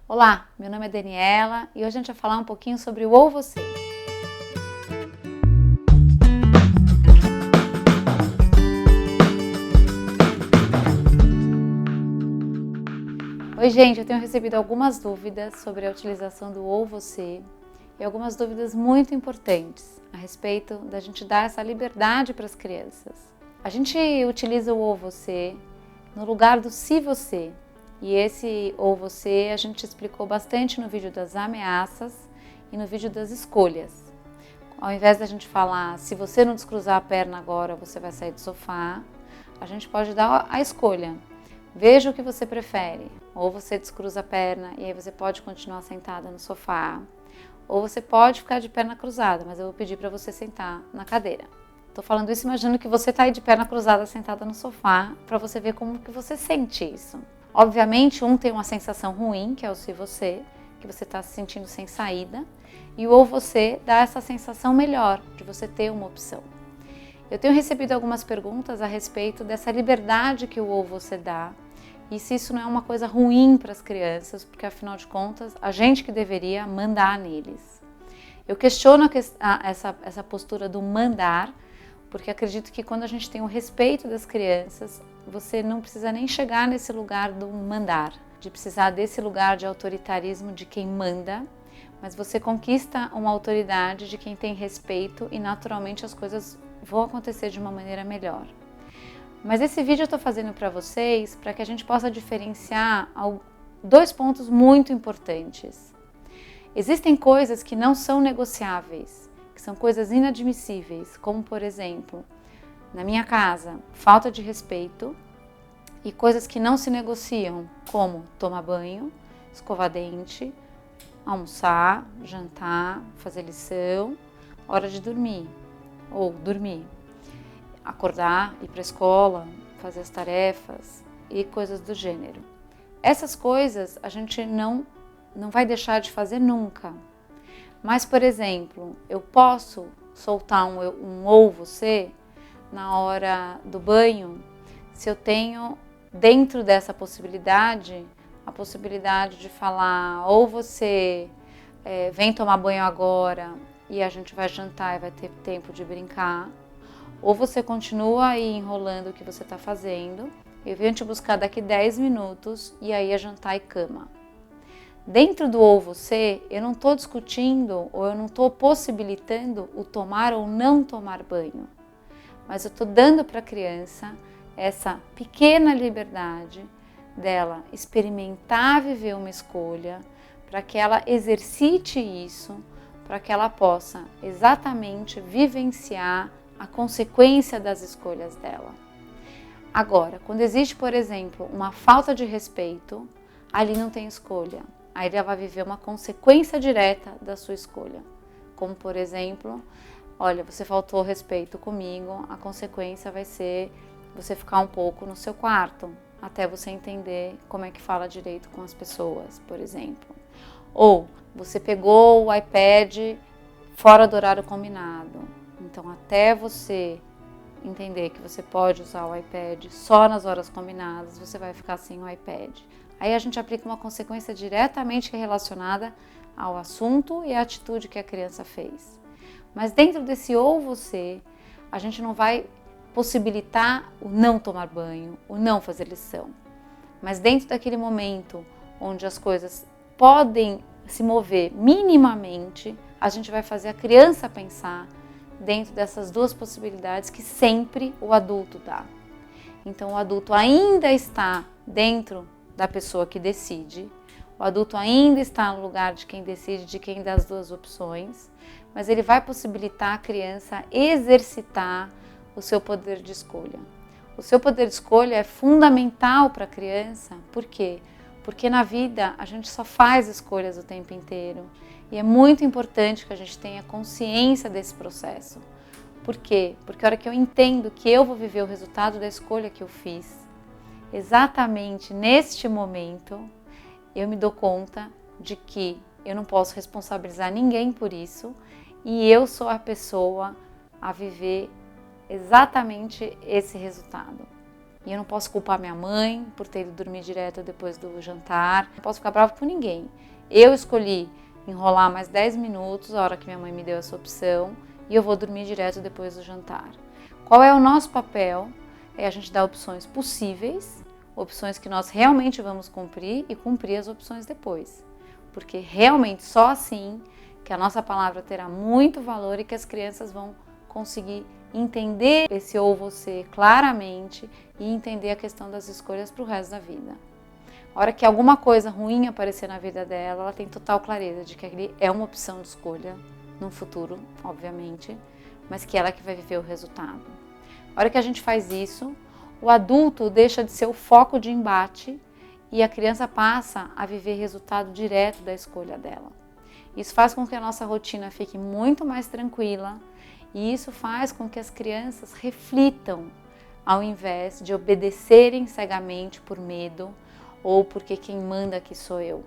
Olá, meu nome é Daniela e hoje a gente vai falar um pouquinho sobre o ou você. Oi gente, eu tenho recebido algumas dúvidas sobre a utilização do ou você e algumas dúvidas muito importantes a respeito da gente dar essa liberdade para as crianças. A gente utiliza o ou você no lugar do se você. E esse ou você a gente explicou bastante no vídeo das ameaças e no vídeo das escolhas. Ao invés da gente falar, se você não descruzar a perna agora, você vai sair do sofá, a gente pode dar a escolha. Veja o que você prefere. Ou você descruza a perna e aí você pode continuar sentada no sofá. Ou você pode ficar de perna cruzada, mas eu vou pedir para você sentar na cadeira. Estou falando isso imaginando que você está aí de perna cruzada sentada no sofá, para você ver como que você sente isso. Obviamente, um tem uma sensação ruim, que é o se você, que você está se sentindo sem saída, e o ou você dá essa sensação melhor, de você ter uma opção. Eu tenho recebido algumas perguntas a respeito dessa liberdade que o ou você dá, e se isso não é uma coisa ruim para as crianças, porque afinal de contas, a gente que deveria mandar neles. Eu questiono essa postura do mandar, porque acredito que quando a gente tem o respeito das crianças, você não precisa nem chegar nesse lugar do mandar, de precisar desse lugar de autoritarismo de quem manda, mas você conquista uma autoridade de quem tem respeito e naturalmente as coisas vão acontecer de uma maneira melhor. Mas esse vídeo eu estou fazendo para vocês para que a gente possa diferenciar dois pontos muito importantes. Existem coisas que não são negociáveis, que são coisas inadmissíveis, como por exemplo, na minha casa, falta de respeito e coisas que não se negociam, como tomar banho, escovar dente, almoçar, jantar, fazer lição, hora de dormir ou dormir, acordar, ir para a escola, fazer as tarefas e coisas do gênero. Essas coisas a gente não vai deixar de fazer nunca. Mas, por exemplo, eu posso soltar um ou você na hora do banho se eu tenho dentro dessa possibilidade a possibilidade de falar ou você vem tomar banho agora e a gente vai jantar e vai ter tempo de brincar, ou você continua aí enrolando o que você está fazendo, eu venho te buscar daqui 10 minutos e aí é jantar e cama. Dentro do ou você, eu não estou discutindo ou eu não estou possibilitando o tomar ou não tomar banho, mas eu estou dando para a criança essa pequena liberdade dela experimentar viver uma escolha, para que ela exercite isso, para que ela possa exatamente vivenciar a consequência das escolhas dela. Agora, quando existe, por exemplo, uma falta de respeito, ali não tem escolha. Aí ela vai viver uma consequência direta da sua escolha. Como, por exemplo, olha, você faltou respeito comigo, a consequência vai ser você ficar um pouco no seu quarto, até você entender como é que fala direito com as pessoas, por exemplo. Ou você pegou o iPad fora do horário combinado. Então, até você entender que você pode usar o iPad só nas horas combinadas, você vai ficar sem o iPad. Aí a gente aplica uma consequência diretamente relacionada ao assunto e à atitude que a criança fez. Mas dentro desse ou você, a gente não vai possibilitar o não tomar banho, o não fazer lição. Mas dentro daquele momento onde as coisas podem se mover minimamente, a gente vai fazer a criança pensar dentro dessas duas possibilidades que sempre o adulto dá. Então o adulto ainda está dentro da pessoa que decide, o adulto ainda está no lugar de quem decide, de quem dá as duas opções, mas ele vai possibilitar a criança exercitar o seu poder de escolha. O seu poder de escolha é fundamental para a criança, por quê? Porque na vida a gente só faz escolhas o tempo inteiro e é muito importante que a gente tenha consciência desse processo. Por quê? Porque a hora que eu entendo que eu vou viver o resultado da escolha que eu fiz, exatamente neste momento, eu me dou conta de que eu não posso responsabilizar ninguém por isso e eu sou a pessoa a viver exatamente esse resultado. E eu não posso culpar minha mãe por ter ido dormir direto depois do jantar. Não posso ficar brava com ninguém. Eu escolhi enrolar mais 10 minutos, a hora que minha mãe me deu essa opção, e eu vou dormir direto depois do jantar. Qual é o nosso papel? É a gente dar opções possíveis, opções que nós realmente vamos cumprir e cumprir as opções depois. Porque realmente só assim que a nossa palavra terá muito valor e que as crianças vão conseguir entender esse ou você claramente e entender a questão das escolhas para o resto da vida. A hora que alguma coisa ruim aparecer na vida dela, ela tem total clareza de que aquele é uma opção de escolha no futuro, obviamente, mas que ela que vai viver o resultado. A hora que a gente faz isso, o adulto deixa de ser o foco de embate e a criança passa a viver resultado direto da escolha dela. Isso faz com que a nossa rotina fique muito mais tranquila e isso faz com que as crianças reflitam ao invés de obedecerem cegamente por medo ou porque quem manda aqui sou eu.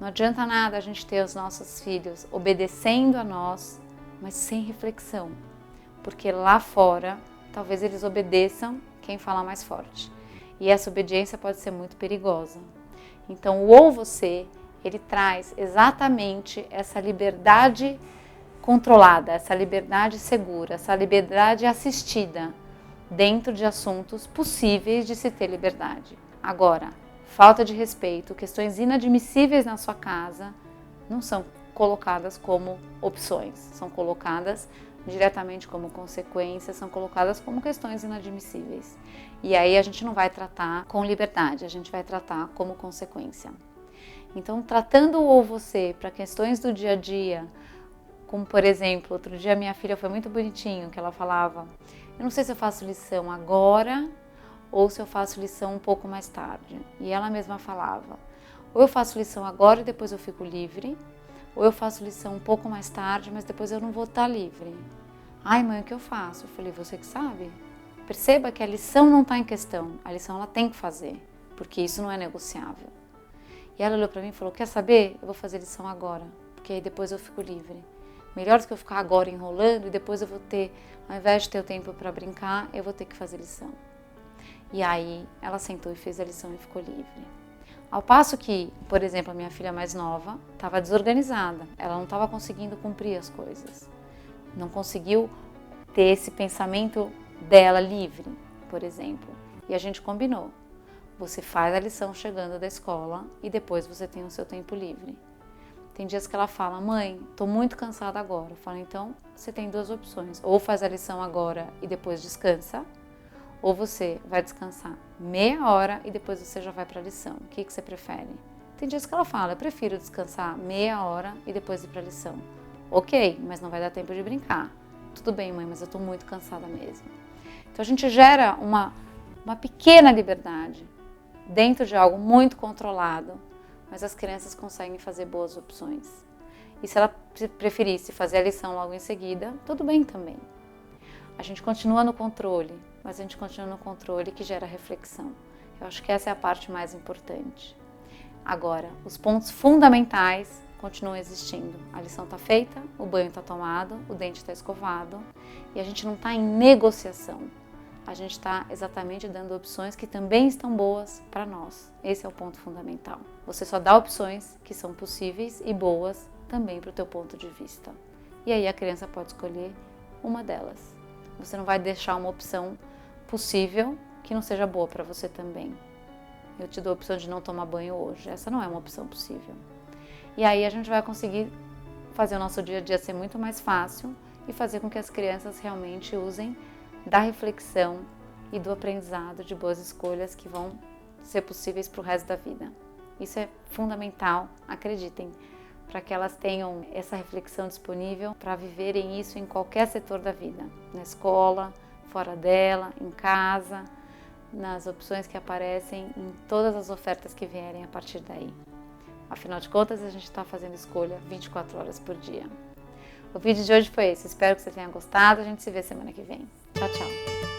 Não adianta nada a gente ter os nossos filhos obedecendo a nós, mas sem reflexão, porque lá fora talvez eles obedeçam quem fala mais forte. E essa obediência pode ser muito perigosa. Então, o ou você, ele traz exatamente essa liberdade controlada, essa liberdade segura, essa liberdade assistida dentro de assuntos possíveis de se ter liberdade. Agora, falta de respeito, questões inadmissíveis na sua casa não são colocadas como opções, são colocadas diretamente como consequências, são colocadas como questões inadmissíveis. E aí a gente não vai tratar com liberdade, a gente vai tratar como consequência. Então, tratando o ou você para questões do dia a dia, como por exemplo, outro dia minha filha foi muito bonitinho, que ela falava, eu não sei se eu faço lição agora ou se eu faço lição um pouco mais tarde. E ela mesma falava, ou eu faço lição agora e depois eu fico livre, ou eu faço lição um pouco mais tarde, mas depois eu não vou estar livre. Ai mãe, o que eu faço? Eu falei, você que sabe. Perceba que a lição não está em questão, a lição ela tem que fazer, porque isso não é negociável. E ela olhou para mim e falou, quer saber? Eu vou fazer lição agora, porque aí depois eu fico livre. Melhor do que eu ficar agora enrolando e depois eu vou ter, ao invés de ter o tempo para brincar, eu vou ter que fazer lição. E aí ela sentou e fez a lição e ficou livre. Ao passo que, por exemplo, a minha filha mais nova estava desorganizada, ela não estava conseguindo cumprir as coisas. Não conseguiu ter esse pensamento dela livre, por exemplo. E a gente combinou. Você faz a lição chegando da escola e depois você tem o seu tempo livre. Tem dias que ela fala, mãe, estou muito cansada agora. Eu falo, então você tem duas opções. Ou faz a lição agora e depois descansa, ou você vai descansar meia hora e depois você já vai para a lição. O que você prefere? Tem dias que ela fala, eu prefiro descansar meia hora e depois ir para a lição. Ok, mas não vai dar tempo de brincar. Tudo bem, mãe, mas eu estou muito cansada mesmo. Então a gente gera uma pequena liberdade dentro de algo muito controlado, mas as crianças conseguem fazer boas opções. E se ela preferisse fazer a lição logo em seguida, tudo bem também. A gente continua no controle, mas a gente continua no controle que gera reflexão. Eu acho que essa é a parte mais importante. Agora, os pontos fundamentais continuam existindo. A lição está feita, o banho está tomado, o dente está escovado e a gente não está em negociação. A gente está exatamente dando opções que também estão boas para nós. Esse é o ponto fundamental. Você só dá opções que são possíveis e boas também para o teu ponto de vista. E aí a criança pode escolher uma delas. Você não vai deixar uma opção possível que não seja boa para você também. Eu te dou a opção de não tomar banho hoje. Essa não é uma opção possível. E aí a gente vai conseguir fazer o nosso dia a dia ser muito mais fácil e fazer com que as crianças realmente usem da reflexão e do aprendizado de boas escolhas que vão ser possíveis para o resto da vida. Isso é fundamental, acreditem, para que elas tenham essa reflexão disponível para viverem isso em qualquer setor da vida, na escola, fora dela, em casa, nas opções que aparecem, em todas as ofertas que vierem a partir daí. Afinal de contas, a gente está fazendo escolha 24 horas por dia. O vídeo de hoje foi esse, espero que você tenha gostado, a gente se vê semana que vem. Tchau, tchau!